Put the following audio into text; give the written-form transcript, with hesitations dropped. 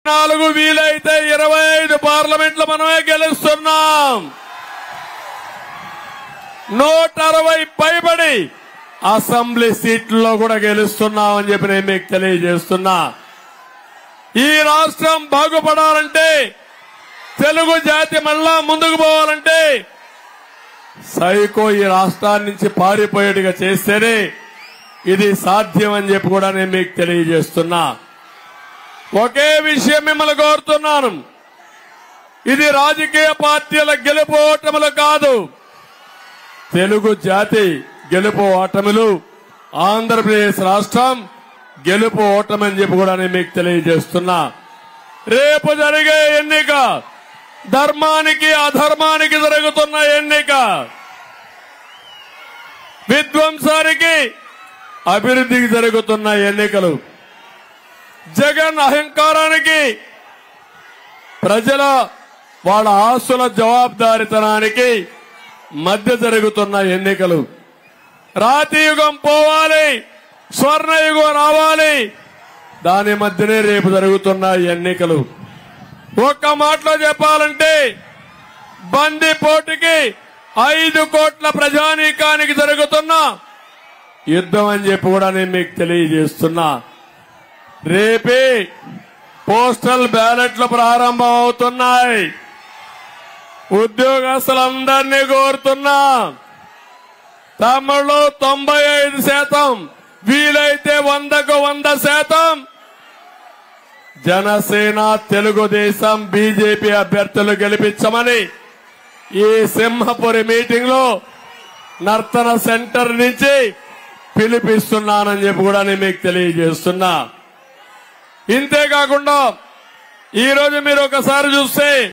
4 వీలైతే 25 పార్లమెంట్లు మనమే గెలుస్తున్నాం. 160 పైబడి అసెంబ్లీ సీట్లలో కూడా గెలుస్తున్నామని చెప్పి నేను మీకు తెలియజేస్తున్నా. ఈ రాష్ట్రం బాగుపడాలంటే, తెలుగు జాతి మళ్ళా ముందుకు పోవాలంటే సైకో ఈ రాష్ట్రాన్ని నుంచి పారిపోయేట్టుగా చేస్తేనే ఇది సాధ్యం అని చెప్పి కూడా నేను మీకు తెలియజేస్తున్నా. ఒకే విషయం మిమ్మల్ని కోరుతున్నాను. ఇది రాజకీయ పార్టీల గెలుపు ఓటములు కాదు, తెలుగు జాతి గెలుపు ఓటములు, ఆంధ్రప్రదేశ్ రాష్ట్రం గెలుపు ఓటమని చెప్పి కూడా నేను మీకు తెలియజేస్తున్నా. రేపు జరిగే ఎన్నిక ధర్మానికి అధర్మానికి జరుగుతున్న ఎన్నిక, విధ్వంసానికి అభివృద్ధికి జరుగుతున్న ఎన్నికలు, జగన్ అహంకారానికి ప్రజల వాళ్ళ ఆస్తుల జవాబుదారీతనానికి మధ్య జరుగుతున్న ఎన్నికలు. రాతి యుగం పోవాలి, స్వర్ణయుగం రావాలి, దాని మధ్యనే రేపు జరుగుతున్న ఎన్నికలు. ఒక్క మాటలో చెప్పాలంటే బందిపోటుకి 5 కోట్ల ప్రజానీకానికి జరుగుతున్న యుద్ధం అని చెప్పి కూడా నేను మీకు తెలియజేస్తున్నా. రేపే పోస్టల్ బ్యాలెట్లు ప్రారంభం అవుతున్నాయి. ఉద్యోగస్తులందరినీ కోరుతున్నా, తమిళలో 95%, వీలైతే 100కు 100% జనసేన, తెలుగుదేశం, బీజేపీ అభ్యర్థులు గెలిపించమని ఈ సింహపురి మీటింగ్ లో నర్తన సెంటర్ నుంచి పిలిపిస్తున్నానని చెప్పి కూడా నేను మీకు తెలియజేస్తున్నా. ఇంతేకాకుండా ఈరోజు మీరు ఒకసారి చూస్తే